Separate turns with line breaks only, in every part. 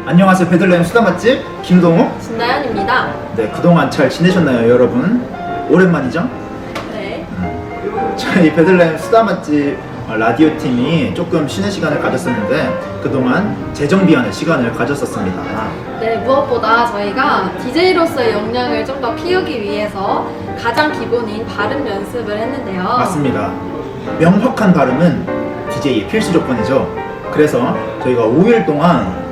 안녕하세요. 베들레헴 수다 맛집 김동우.
진다연입니다.
네, 그동안 잘 지내셨나요, 여러분? 오랜만이죠?
네.
저희 베들레헴 수다 맛집 라디오 팀이 조금 쉬는 시간을 가졌었는데 그동안 재정비하는 시간을 가졌었습니다.
네, 무엇보다 저희가 DJ로서의 역량을 좀 더 키우기 위해서 가장 기본인 발음 연습을 했는데요.
맞습니다. 명확한 발음은 DJ의 필수 조건이죠. 그래서 저희가 5일 동안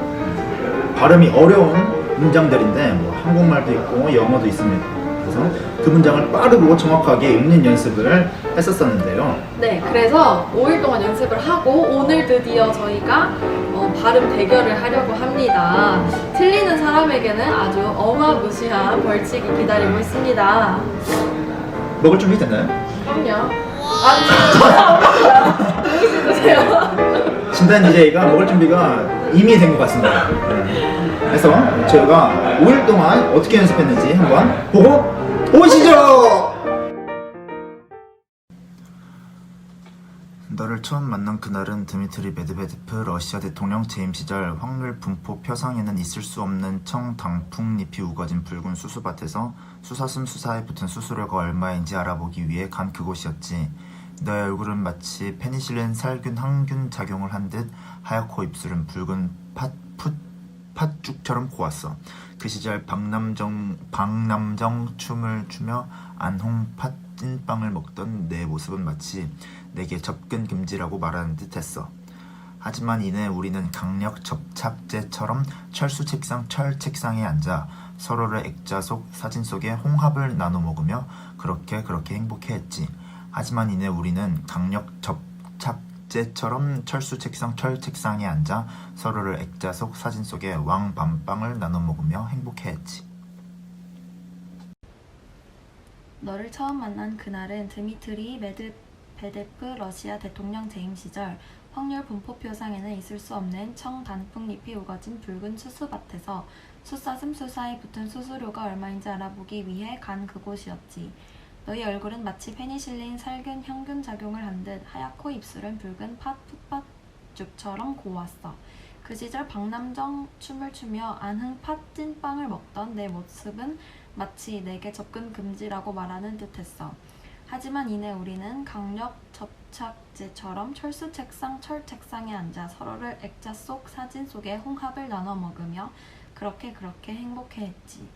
발음이 어려운 문장들인데 뭐 한국말도 있고 영어도 있습니다. 그래서 그 문장을 빠르고 정확하게 읽는 연습을 했었었는데요.
네, 그래서 5일 동안 연습을 하고 오늘 드디어 저희가 발음 대결을 하려고 합니다. 틀리는 사람에게는 아주 어마무시한 벌칙이 기다리고 있습니다.
먹을 준비 됐나요?
그럼요. 여기 드세요.
진단 DJ가 먹을 준비가 이미 된 것 같습니다. 그래서 저희가 5일 동안 어떻게 연습했는지 한번 보고 오시죠! 너를 처음 만난 그날은 드미트리 메드베데프 러시아 대통령 재임 시절 확률 분포 표상에는 있을 수 없는 청 단풍잎이 우거진 붉은 수수밭에서 수사슴 수사에 붙은 수수료가 얼마인지 알아보기 위해 간 그곳이었지. 너의 얼굴은 마치 페니실린 살균 항균 작용을 한 듯 하얗고 입술은 붉은 팥죽처럼 고왔어. 그 시절 박남정 춤을 추며 안홍팥 찐빵을 먹던 내 모습은 마치 내게 접근 금지라고 말하는 듯 했어. 하지만 이내 우리는 강력 접착제처럼 철 책상에 앉아 서로를 액자 속 사진 속에 홍합을 나눠 먹으며 그렇게 행복해했지. 하지만 이내 우리는 강력 접착제처럼 철 책상에 앉아 서로를 액자 속 사진 속에 왕밤빵을 나눠 먹으며 행복해했지.
너를 처음 만난 그날은 드미트리 메드베데프 러시아 대통령 재임 시절 확률 분포 표상에는 있을 수 없는 청 단풍잎이 우거진 붉은 수수밭에서 수사슴 수사에 붙은 수수료가 얼마인지 알아보기 위해 간 그곳이었지. 너희 얼굴은 마치 페니실린 살균 향균 작용을 한 듯 하얗고 입술은 붉은 팥죽처럼 고왔어. 그 시절 박남정 춤을 추며 안흥팥 찐빵을 먹던 내 모습은 마치 내게 접근 금지라고 말하는 듯했어. 하지만 이내 우리는 강력 접착제처럼 철 책상에 앉아 서로를 액자 속 사진 속에 홍합을 나눠 먹으며 그렇게 행복해했지.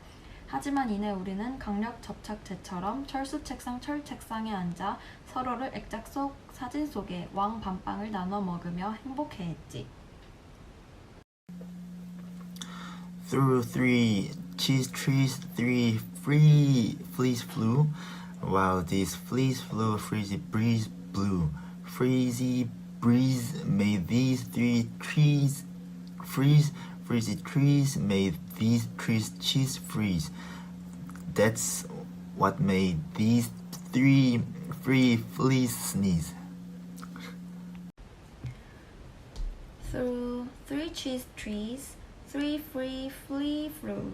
하지만 이내 우리는 강력 접착제처럼 철 책상에 앉아 서로를 액자 속 사진 속에 왕밤빵을 나눠 먹으며 행복해했지.
Through 3 cheese trees, 3 free fleas flew. While these fleas flew, a freezy breeze blew. Freezy breeze made these 3 trees freeze. Freezy trees made these trees cheese freeze. That's what made these 3 free fleas sneeze.
Through 3 cheese trees, 3 free flea flew.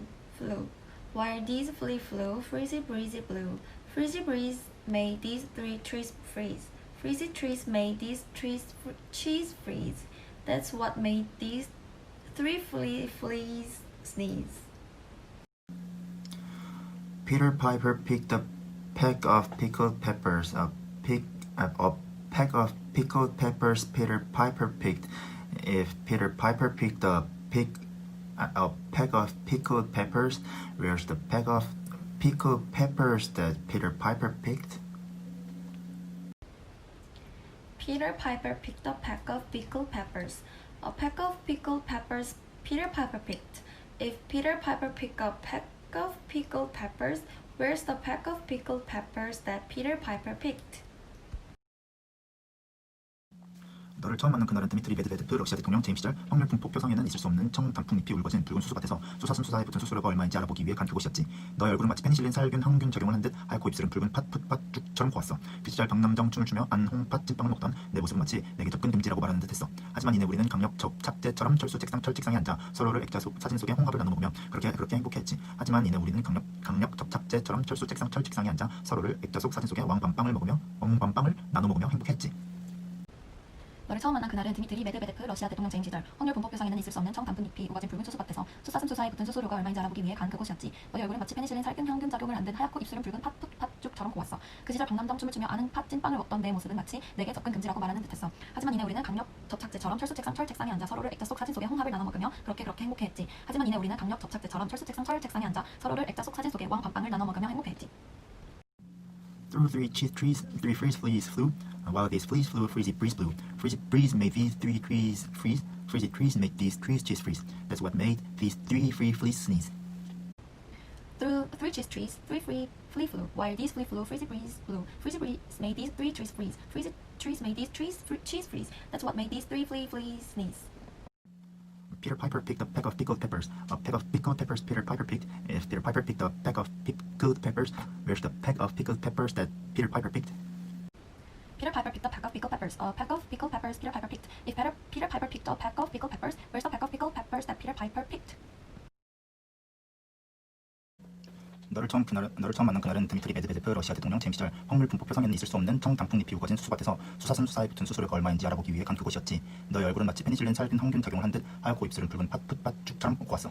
While these flea flew, freezy breezy blew. Freezy breeze made these 3 trees freeze. Freezy trees made these trees cheese freeze. That's what made these 3 fleas sneeze.
Peter Piper picked a peck of pickled peppers. A peck of pickled peppers Peter Piper picked. If Peter Piper picked a peck of pickled peppers, where's the peck of pickled peppers that Peter Piper picked?
Peter Piper picked a peck of pickled peppers. A peck of pickled peppers Peter Piper picked. If Peter Piper picked a peck of pickled peppers, where's the peck of pickled peppers that Peter Piper picked?
너를 처음 만난 그날은 드미트리 메드베데프 러시아 대통령 재임 시절 확률 분포 표상에는 있을 수 없는 청 단풍잎이 울거진 붉은 수수밭에서 수사슴 수사에 붙은 수수료가 얼마인지 알아보기 위해 간 그곳이었지. 너의 얼굴은 마치 페니실린 살균 항균 작용을 한 듯 하얗고 입술은 붉은 팥죽처럼 고왔어. 그 시절 박남정 춤을 추며 안홍팥 찐빵을 먹던 내 모습은 마치 내게 접근 금지라고 말하는 듯했어. 하지만 이내 우리는 강력 접착제처럼 철 책상에 앉아 서로를 액자 속 사진 속에 홍합을 나눠 먹으며 그렇게 행복해했지. 하지만 이내 우리는 강력 접착제처럼 철 책상에 앉아 서로를 액자 속 사진 속에 왕밤빵을 나눠 먹으며 행복했지.
너를 처음 만난 그날은 드미트리 메드베데프 러시아 대통령 재임 시절 확률 분포표상에는 있을 수 없는 청단풍잎이 우거진 붉은 수수밭에서 수사슴 수사에 붙은 수수료가 얼마인지 알아보기 위해 간 그곳이었지. 너의 얼굴은 마치 페니실린 살균 향균 작용을 한 듯 하얗고 입술은 붉은 팥죽처럼 고왔어. 그 시절 박남정 춤을 추며 아는 팥 찐빵을 먹던 내 모습은 마치 내게 접근 금지라고 말하는 듯했어. 하지만 이내 우리는 강력 접착제처럼 철 책상에 앉아 서로를 액자 속 사진 속에 홍합을 나눠 먹으며 그렇게 행복해했지. 하지만 이내 우리는 강력 접착제처럼 철 책상에 앉아 서로를 액자 속 사진 속에 왕 밤빵을 나눠 먹으며 행복해했지.
Through three cheese trees, three freeze fleas flew. While these fleas flew, a freezy breeze blew. Freezy breeze made these three trees freeze. Freezy trees made these trees cheese freeze. That's what made these three free fleas sneeze.
Through three cheese trees, three free flea flew. While these flea flew, freezy breeze blew. Freezy breeze made these three trees freeze. Freezy trees made these cheese freeze. That's what made these three fleas sneeze.
Peter Piper picked a peck of pickled peppers. A peck of pickled peppers Peter Piper picked. If Peter Piper picked a peck of pickled peppers, where's the peck of pickled peppers that Peter Piper picked?
Peter Piper picked a peck of pickled peppers. A peck of pickled peppers Peter Piper picked. If Peter Piper picked a peck of pickled peppers, where's the peck of pickled peppers that Peter Piper picked?
너를 처음 만난 그날은 드미트리 메드베데프 러시아 대통령 재임 시절 확률 분포표상에는 있을 수 없는 청단풍잎이 우거진 수수밭에서 수사슴 수사에 붙은 수수료가 얼마인지 알아보기 위해 간 그곳이었지. 너의 얼굴은 마치 페니실린 살균 항균 작용을 한 듯 하얗고 입술은 붉은 팥죽처럼 고왔어.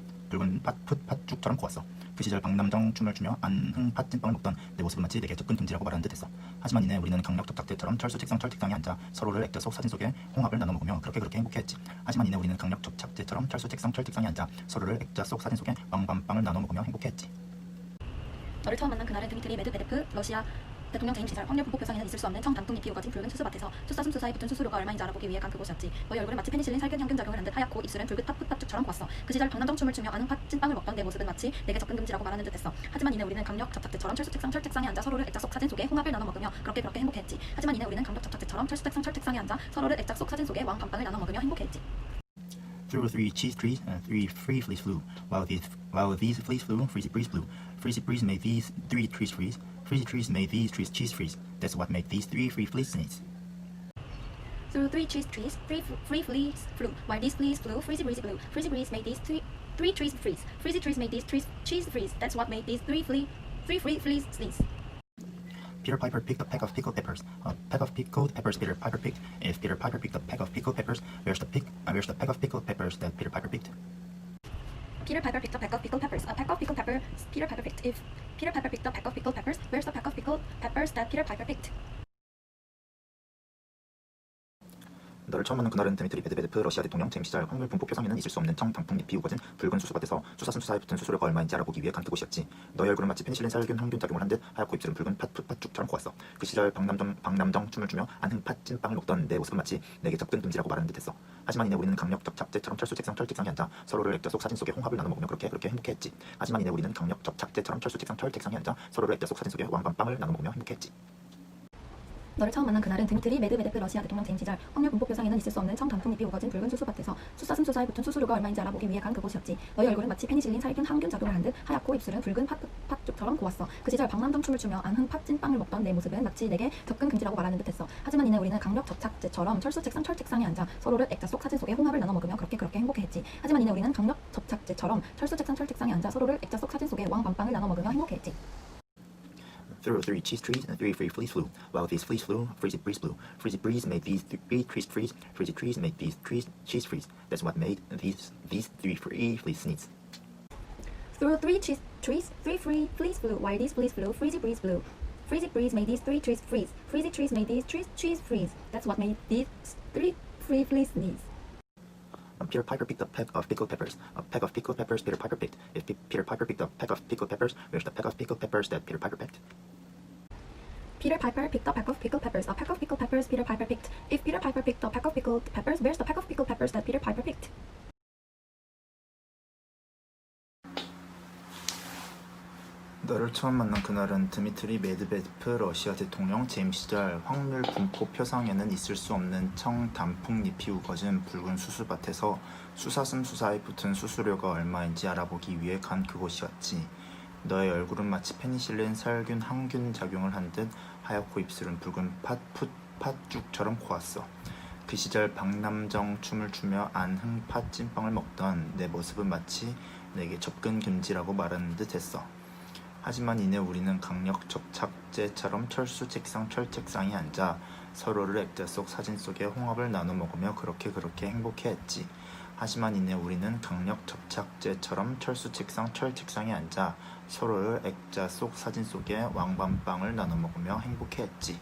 그 시절 박남정 춤을 추며 안흥 팥찐빵을 먹던 내 모습은 마치 내게 접근 금지라고 말하는 듯했어. 하지만 이내 우리는 강력 접착제처럼 철 책상에 앉아 서로를 액자 속 사진 속에 홍합을 나눠 먹으며 그렇게 행복해했지. 하지만 이내 우리는 강력 접착제처럼 철 책상에 앉아 서로를 액자 속 사진 속에 왕밤빵을 나눠 먹으며 행복해했지.
너를 처음 만난 그날은 드미트리 메드베데프 러시아 대통령 재임 시절 확률 분포표상에는 있을 수 없는 청단풍잎이 우거진 붉은 수수밭에서 수사슴 수사에 붙은 수수료가 얼마인지 알아보기 위해 간 그곳이었지. 너의 얼굴은 마치 페니실린 살균 향균 작용을 한 듯 하얗고 입술은 붉은 팥죽처럼 고왔어. 그 시절 박남정 춤을 추며 아는 팥찐빵을 먹던 내 모습은 마치 내게 접근 금지라고 말하는 듯했어. 하지만 이내 우리는 강력 접착제처럼 철 책상에 앉아 서로를 액자 속 사진 속에 홍합을 나눠 먹으며 그렇게 행복해했지. 하지만 이내 우리는 강력 접착제처럼 철 책상에 앉아 서로를 액자 속 사진 속에 왕 밤빵을 나눠 먹으며 행복해했지.
Through three cheese trees, three free fleas flew. While these fleas flew, freezy breeze blew. Freezy breeze made these three trees freeze. Freezy trees made these trees cheese freeze. That's what made these three free fleas sneeze.
Through three cheese trees, three fleas flew. While these fleas flew, freezy breeze blew. Freezy breeze made these three trees freeze. Freezy trees made these trees cheese freeze. That's what made these three free fleas sneeze.
Peter Piper picked a peck of pickled peppers. A peck of pickled peppers Peter Piper picked. If Peter Piper picked a peck of pickled peppers, where's the peck of pickled peppers that Peter Piper picked?
Peter Piper picked a peck of pickled peppers. A peck of pickled peppers Peter Piper picked. If Peter Piper picked a peck of pickled peppers, where's the peck of pickled peppers that Peter Piper picked?
너를 처음 만난 그날은 드미트리 메드베데프 러시아 대통령 재임 시절 확률 분포표상에는 있을 수 없는 청단풍잎이 우거진 붉은 수수밭에서 수사슴 수사에 붙은 수수료가 얼마인지 알아보기 위해 간 그곳이었지. 너의 얼굴은 마치 페니실린 살균 항균 작용을 한 듯 하얗고 입술은 붉은 팥죽처럼 고왔어. 그 시절 박남정 춤을 추며 안흥 팥찐빵을 먹던 내 모습은 마치 내게 접근 금지라고 말하는 듯했어. 하지만 이내 우리는 강력 접착제처럼 철 책상에 앉아 서로를 액자 속 사진 속에 홍합을 나눠 먹으며 그렇게 행복해했지. 하지만 이내 우리는 강력 접착제처럼 철 책상에 앉아 서로를 액자 속 사진 속에 왕밤빵을 나눠 먹으며 행복해했지.
너를 처음 만난 그날은 드미트리 메드베데프 러시아 대통령 재임 시절 확률 분포표상에는 있을 수 없는 청단풍잎이 우거진 붉은 수수밭에서 수사슴 수사에 붙은 수수료가 얼마인지 알아보기 위해 간 그곳이었지. 너의 얼굴은 마치 페니실린 살균 항균 작용을 한 듯 하얗고 입술은 붉은 팥죽처럼 고왔어. 그 시절 박남정 춤을 추며 안흥 팥찐빵을 먹던 내 모습은 마치 내게 접근 금지라고 말하는 듯했어. 하지만 이내 우리는 강력 접착제처럼 철 책상에 앉아 서로를 액자 속 사진 속에 홍합을 나눠 먹으며 그렇게 행복해했지. 하지만 이내 우리는 강력 접착제처럼 철 책상에 앉아 서로를 액자 속 사진 속에 왕 밤빵을 나눠 먹으며 행복해했지.
Through three cheese trees and three free fleas flew. While these fleas flew, freezy breeze blew. Freezy breeze made these three trees freeze. Freezy trees made these trees cheese freeze. That's what made these three free fleas sneeze.
Through three cheese trees, three free fleas flew. While these fleas flew, freezy breeze blew. Freezy breeze made these three trees freeze. Freezy trees made these trees cheese freeze. That's what made these three free fleas sneeze.
Peter Piper picked a peck of pickled peppers. A peck of pickled peppers Peter Piper picked. If Peter Piper picked a peck of pickled peppers, where's the peck of pickled peppers that Peter Piper picked?
Peter Piper picked a peck of pickled peppers. A peck of pickled peppers Peter Piper picked. If Peter Piper picked a peck of pickled peppers, where's the peck of pickled peppers that Peter Piper picked?
너를 처음 만난 그날은 드미트리 메드베데프 러시아 대통령 재임 시절 확률 분포표상에는 있을 수 없는 청단풍잎이 우거진 붉은 수수밭에서 수사슴 수사에 붙은 수수료가 얼마인지 알아보기 위해 간 그곳이었지. 너의 얼굴은 마치 페니실린 살균 항균 작용을 한 듯 하얗고 입술은 붉은 팥죽처럼 고왔어. 그 시절 박남정 춤을 추며 안흥 팥찐빵을 먹던 내 모습은 마치 내게 접근 금지라고 말하는 듯했어. 하지만 이내 우리는 강력 접착제처럼 철 책상에 앉아 서로를 액자 속 사진 속에 홍합을 나눠 먹으며 그렇게 행복해했지. 하지만 이내 우리는 강력 접착제처럼 철수 책상 철책상에 앉아 서로를 액자 속 사진 속에 왕밤빵을 나눠 먹으며 행복해했지.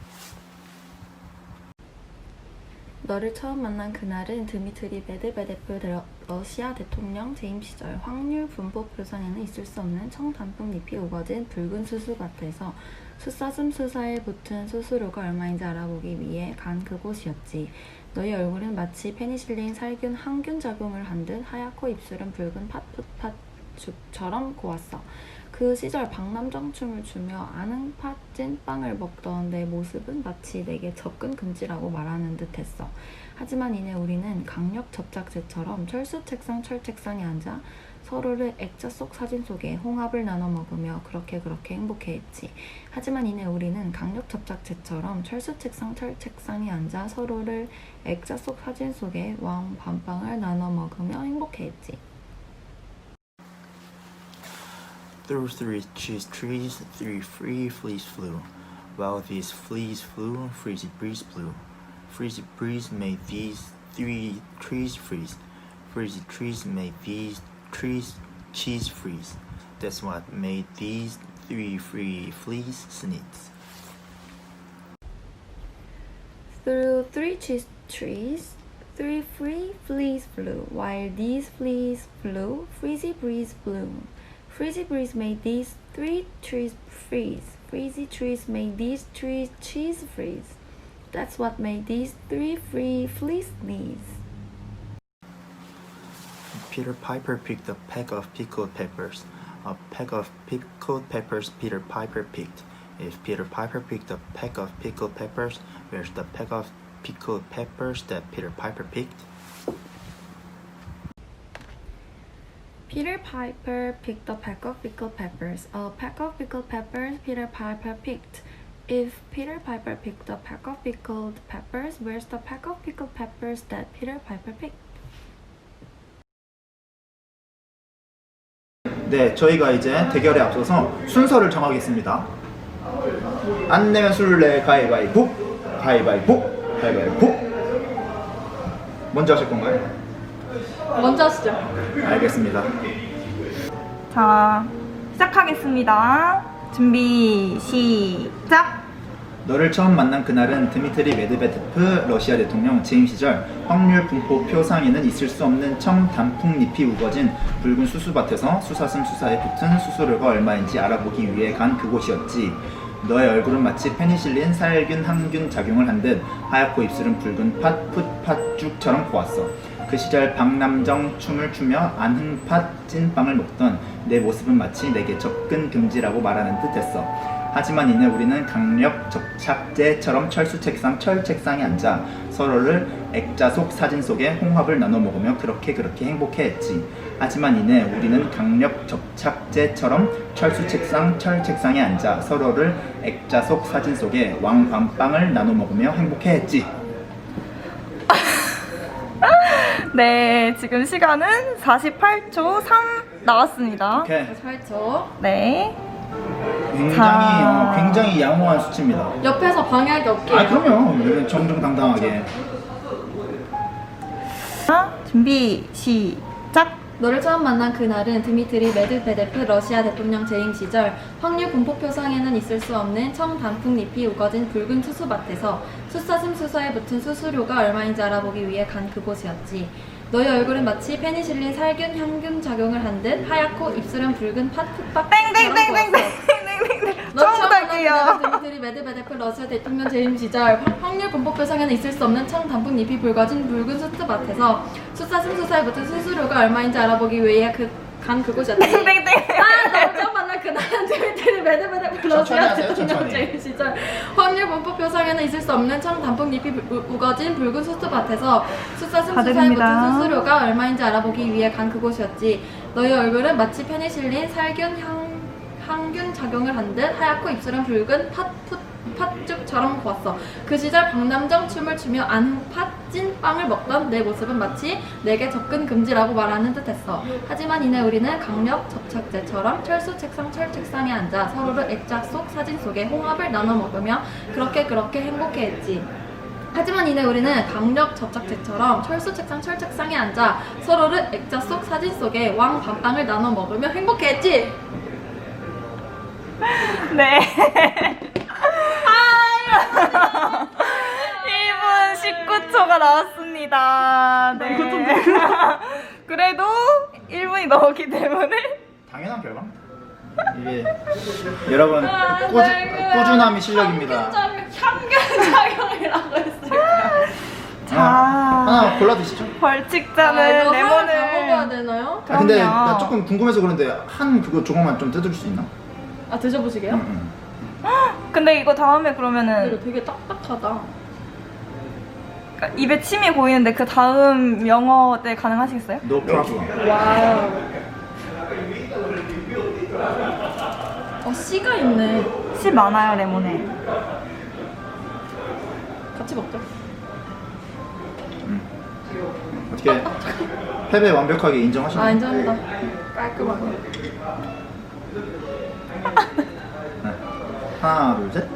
너를 처음 만난 그날은 드미트리 메드베데프 러시아 대통령 재임 시절 확률 분포 표상에는 있을 수 없는 청단풍잎이 우거진 붉은 수수밭에서 숫사슴 수사에 붙은 수수료가 얼마인지 알아보기 위해 간 그곳이었지. 너의 얼굴은 마치 페니실린 살균 항균 작용을 한 듯 하얗고 입술은 붉은 팥죽처럼 고왔어. 그 시절 박남정 춤을 추며 아는 팥 찐빵을 먹던 내 모습은 마치 내게 접근 금지라고 말하는 듯했어. 하지만 이내 우리는 강력 접착제처럼 철수 책상 철책상에 앉아 서로를 액자 속 사진 속에 홍합을 나눠 먹으며 그렇게 행복해했지. 하지만 이내 우리는 강력 접착제처럼 철수 책상 철책상에 앉아 서로를 액자 속 사진 속에 왕 밤빵을 나눠 먹으며 행복해했지.
Through 3 cheese trees, 3 free fleas flew. While these fleas flew, freezy breeze blew. Freezy breeze made these 3 trees freeze. Freezy trees made these trees cheese freeze. That's what made these 3 free fleas sneeze.
Through 3 cheese trees, 3 free fleas flew. While these fleas flew, freezy breeze blew. Freezy breeze made these 3 trees freeze. Freezy trees made these 3 cheese freeze. That's what made these 3 free fleas sneeze.
Peter Piper picked a peck of pickled peppers. A peck of pickled peppers Peter Piper picked. If Peter Piper picked a peck of pickled peppers, where's the peck of pickled peppers that Peter Piper picked?
Peter Piper picked a peck of pickled peppers. A peck of pickled peppers Peter Piper picked. If Peter Piper picked a peck of pickled peppers, where's the peck of pickled peppers that Peter Piper picked?
네, 저희가 이제 대결에 앞서서 순서를 정하겠습니다. 안 내면 술래 가위바위보, 가위바위보, 가위바위보. 먼저 하실 건가요?
먼저 하시죠.
알겠습니다.
자, 시작하겠습니다. 준비, 시작!
너를 처음 만난 그날은 드미트리 메드베데프 러시아 대통령 재임 시절 확률 분포 표상에는 있을 수 없는 청 단풍잎이 우거진 붉은 수수밭에서 수사슴 수사에 붙은 수수료가 얼마인지 알아보기 위해 간 그곳이었지. 너의 얼굴은 마치 페니실린 살균 항균 작용을 한 듯 하얗고 입술은 붉은 팥죽처럼 고왔어. 그 시절 박남정 춤을 추며 안흥팥 찐빵을 먹던 내 모습은 마치 내게 접근 금지라고 말하는 듯했어. 하지만 이내 우리는 강력 접착제처럼 철수 책상 철책상에 앉아 서로를 액자 속 사진 속에 홍합을 나눠 먹으며 그렇게 행복해했지. 하지만 이내 우리는 강력 접착제처럼 철수 책상 철책상에 앉아 서로를 액자 속 사진 속에 왕밤빵을 나눠 먹으며 행복해했지.
네, 지금 시간은 48초 3 나왔습니다.
오케이.
8초.
네.
굉장히 양호한 수치입니다.
옆에서 방해하기 없게.
아, 그럼요. 정정당당하게.
자, 준비, 시작!
너를 처음 만난 그날은 드미트리 메드베데프 러시아 대통령 재임 시절 확률 분포 표상에는 있을 수 없는 청 단풍잎이 우거진 붉은 수수밭에서 숫사슴 수사에 붙은 수수료가 얼마인지 알아보기 위해 간 그곳이었지. 너의 얼굴은 마치 페니실린 살균 향균 작용을 한 듯 하얗고 입술은 붉은 팥죽처럼 너 처음 만난 그날은 드미트리 메드베데프 러시아 대통령 재임 시절 확률 분포 표상에는 있을 수 없는 청 단풍잎이 붉어진 붉은 수수밭에서 숫사슴 수사에 붙은 수수료가 얼마인지 알아보기 위해 간 그곳이었지. 너를 처음 만난 그날은 드미트리 메드베데프 러시아 대통령 재임 시절 확률 분포 표상에는 있을 수 없는 청 단풍잎이 우거진 붉은 수수밭에서 숫사슴 수사에 붙은 수수료가 얼마인지 알아보기 위해 간 그곳이었지. 너의 얼굴은 마치 페니실린 살균 항균 작용을 한 듯 하얗고 입술은 붉은 팥죽처럼 고왔어. 그 시절 박남정 춤을 추며 안흥팥 찐빵을 먹던 내 모습은 마치 내게 접근 금지라고 말하는 듯했어. 하지만 이내 우리는 강력 접착제처럼 철수 책상 철책상에 앉아 서로를 액자 속 사진 속에 홍합을 나눠 먹으며 그렇게 행복해했지. 하지만 이내 우리는 강력 접착제처럼 철책상에 앉아 서로를 액자 속 사진 속에 왕 밤빵을 나눠 먹으며 행복해했지.
네. 1분 19초가 나왔습니다. 네. 그래도 1분이 넘었기 때문에
당연한 결과. 이게 여러분 꾸준함이 실력입니다.
향균작용이라고 했을까요?
자,
하나 골라 드시죠.
벌칙자는
이거 하나 다
레몬을.
먹어야 되나요?
아, 근데
그럼요.
나 조금 궁금해서 그런데 한 그거 조금만 좀 뜯을 수 있나?
아 드셔보시게요?
응.
근데 이거 다음에 그러면은
이거 되게 딱딱하다.
그러니까 입에 침이 고이는데 그 다음 영어 때 가능하시겠어요?
No problem.
와우. 씨가 있네.
씨 많아요 레몬에.
같이 먹자.
어떻게 패배 완벽하게 인정하시나요?
아 인정합니다. 깔끔하게.
네. 하나 둘 셋.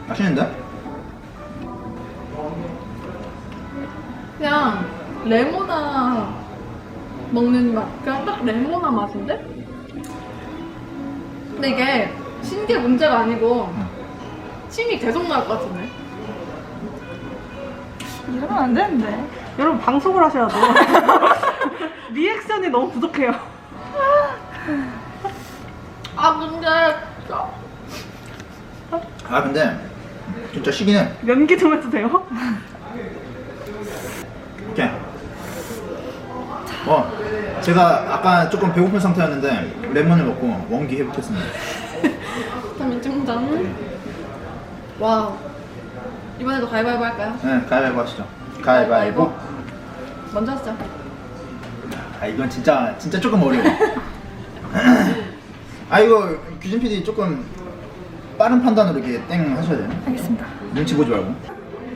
맛있는데?
그냥 레모나 먹는 맛. 그냥 딱 레모나 맛인데? 근데 이게 신게 문제가 아니고 침이 계속 나올 것 같은데?
이러면 안 되는데.
여러분 방송을 하셔야 돼요. 리액션이 너무 부족해요.
아 근데
아 근데 진짜 시긴 해.
연기 좀 해도 돼요?
오케이. 제가 아까 조금 배고픈 상태였는데 레몬을 먹고 원기 회복했습니다.
비타민 충전. 와우. 이번에도 가위바위보 할까요?
네, 가위바위보 하시죠. 가위바위보.
먼저 하시죠.
아 이건 진짜 조금 어려워. 아 이거 규진 PD 조금 빠른 판단으로 이렇게 땡 하셔야 돼요.
알겠습니다.
눈치 보지 말고.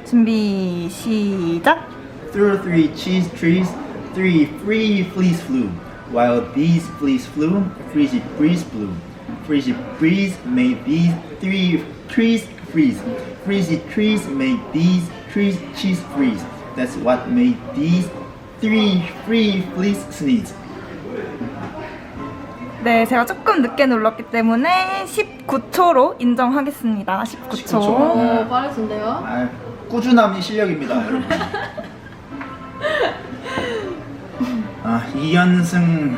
준비 시작.
Through 3 cheese trees, 3 free fleas flew. While these fleas flew, freezy breeze blew. Freezy breeze made these 3 trees freeze. Freezy trees made these trees cheese freeze. That's what made these 3 free fleas sneeze.
네, 제가 조금 늦게 눌렀기 때문에 19초로 인정하겠습니다. 19초.
19초.
오 빠르신데요?
아, 꾸준함이 실력입니다, 여러분. 아, 2연승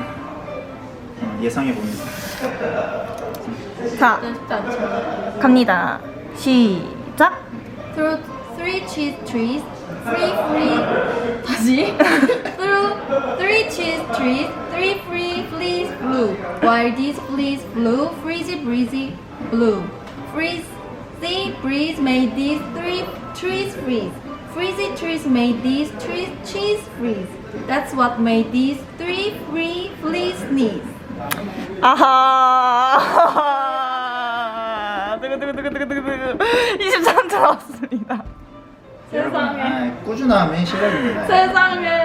예상해 봅니다.
자,
쉽지 않죠.
갑니다. 시작.
Through 3 cheese trees, 다시. Through 3 cheese trees, 3 free fleas flew. While these fleas flew, freezy breezy blew. Freezy breeze made these 3 trees freeze. Freezy trees made these trees cheese freeze. That's what made these 3 free fleas sneeze.
아하. 두구두구두구두구두구. 23초 나왔습니다.
세상에.
아, 꾸준함이 실력입니다.
세상에.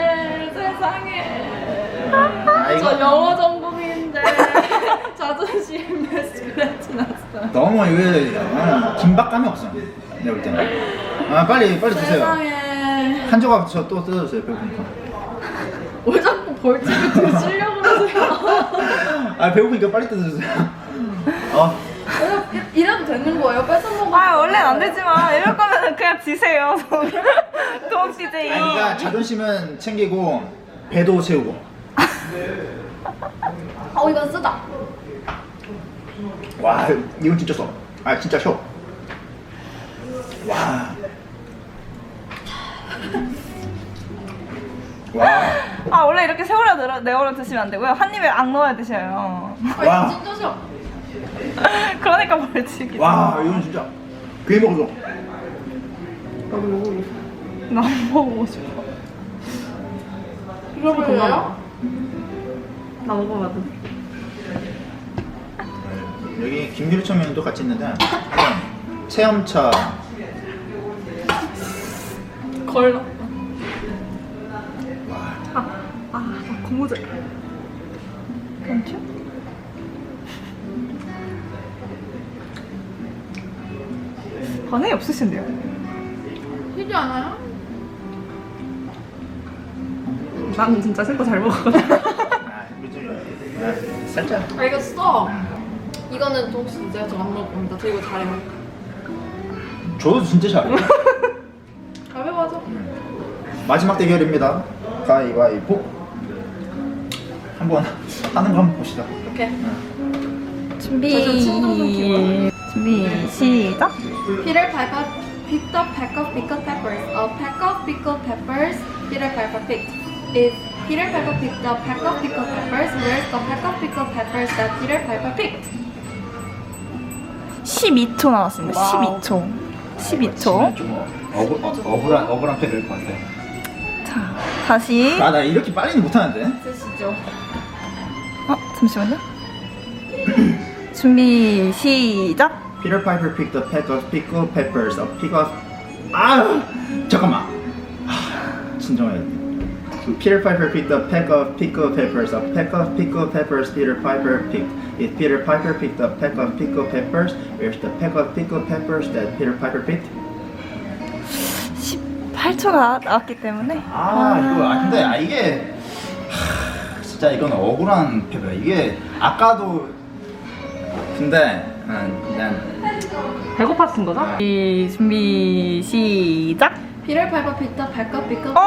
아,
저
이거
영어 전공인데 자존심 스크래치 났어요.
너무 이게 긴박감이 없어. 내가 볼 때는. 아, 빨리 드세요.
세상에.
한 조각 저 또 뜯어주세요. 배고프니까.
왜 자꾸 벌칙을 드시려고 그러세요?
아, 배고프니까 빨리 뜯어주세요.
이래도 되는 거예요? 뺏어먹어.
아, 원래는 안 되지만 이럴 거면 그냥 지세요. 도옥 DJ.
아니, 그러니까 자존심은 챙기고 배도 채우고.
이건 쓰다.
와, 이건 진짜 써. 아, 진짜 쉬워. 와. 와.
아, 원래 이렇게 세월에 내어려 드시면 안 되고요. 한 입에 악 넣어야 드셔요.
와.
이거 진짜 싫어.
그러니까 벌칙이죠.
와, 이건 진짜 괜히 먹어줘.
난 먹어보고 싶어.
이러볼래요?
나 먹어봐도.
여기 김유리청년도 같이 있는데 체험차.
걸러.
와.
나 고무줄.
괜찮? 반응이 없으신데요?
튀지 않아요?
난 진짜 생거 잘 먹었거든.
살짝.
알겠어. 이거는 동시 진짜 저안 먹을 겁니다. 저 이거 잘해요.
저도 진짜 잘해요.
가위바위보.
마지막 대결입니다. 가위바위보. 한번 하는 거 한번 봅시다.
오케이.
준비. 준비 시작.
Peter Piper picked up pack of pickled peppers. A pack of pickled peppers Peter Piper picked. If Peter Piper picked up pack of pickled peppers, where's the pack of pickled peppers that Peter Piper picked?
12초 남았습니다.
와우.
12초. 12초.
좀 억울한 패배일 것 같아.
자, 다시.
나 이렇게 빨리는 못하는데.
쓰시죠.
잠시만요. 준비 시작.
Peter Piper picked a pack of pickled peppers. A pick of 아 잠깐만. 진정해야 돼. Peter Piper picked a pack of pickled peppers. A pack of pickled peppers Peter Piper picked. If Peter Piper picked a pack of pickled peppers, where's the pack of pickled peppers that Peter Piper picked?
18초가 나왔기 때문에.
근데 이게 진짜 이건 억울한 패배야. 이게 아까도 근데 난
배고팠은 거죠?
준비 시작.
Peter Piper picked up pack of pickled
어.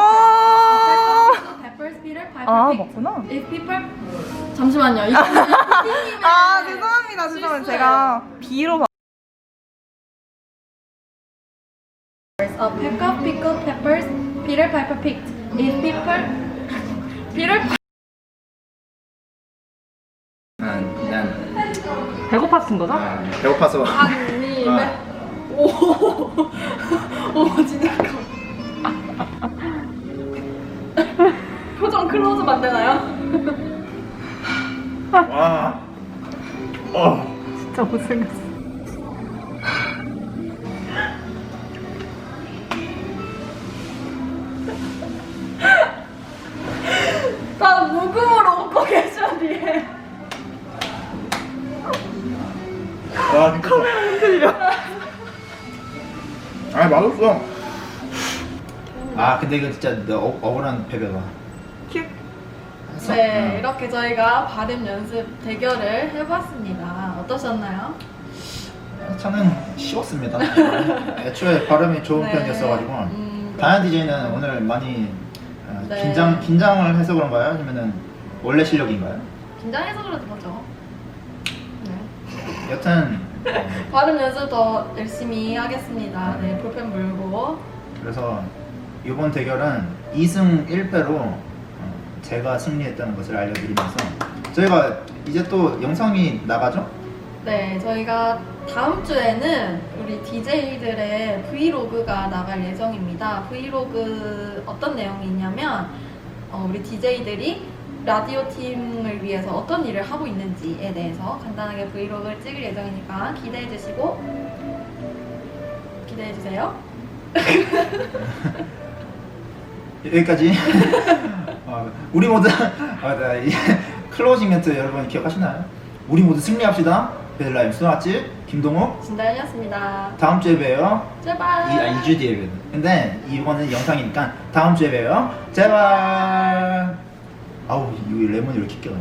peppers. Peter Piper
아,
picked.
맞구나.
If people 잠시만요. 이거
죄송합니다.
실수예요.
제가 B로
A pack of pickled peppers Peter Piper picked. If Peter
난
배고팠은 거죠?
배고파서
한입에 오 진짜 표정 클로즈업 안 되나요?
와.
진짜 못생겼어.
다 무금으로 웃고 계셔 뒤에.
와 진짜. 흔들려. 맛없어. 근데 이거 진짜 억울한 패배다.
네, 이렇게 저희가 발음 연습 대결을 해봤습니다. 어떠셨나요?
저는 쉬웠습니다. 애초에 발음이 좋은
네.
편이었어가지고 다현 DJ는 오늘 많이
네.
긴장을 해서 그런가요? 아니면은 원래 실력인가요?
긴장해서 그러는 거죠. 네.
여튼
발음 연습 더 열심히 하겠습니다. 네, 볼펜 물고.
그래서 이번 대결은 2승 1패로 제가 승리했다는 것을 알려드리면서 저희가 이제 또 영상이 나가죠?
네, 저희가 다음 주에는 우리 DJ들의 브이로그가 나갈 예정입니다. 브이로그 어떤 내용이 있냐면 우리 DJ들이 라디오 팀을 위해서 어떤 일을 하고 있는지에 대해서 간단하게 브이로그를 찍을 예정이니까 기대해주시고 기대해주세요.
여기까지. 우리 모두 클로징 멘트 여러분 기억하시나요? 우리 모두 승리합시다. 베들라임 수아집 김동욱
진다현이었습니다.
다음 주에 봬요.
제발.
2주 뒤에 봬요. 근데 이거는 영상이니까 다음 주에 봬요. 제발. 아우 이 레몬이 왜 이렇게 껴?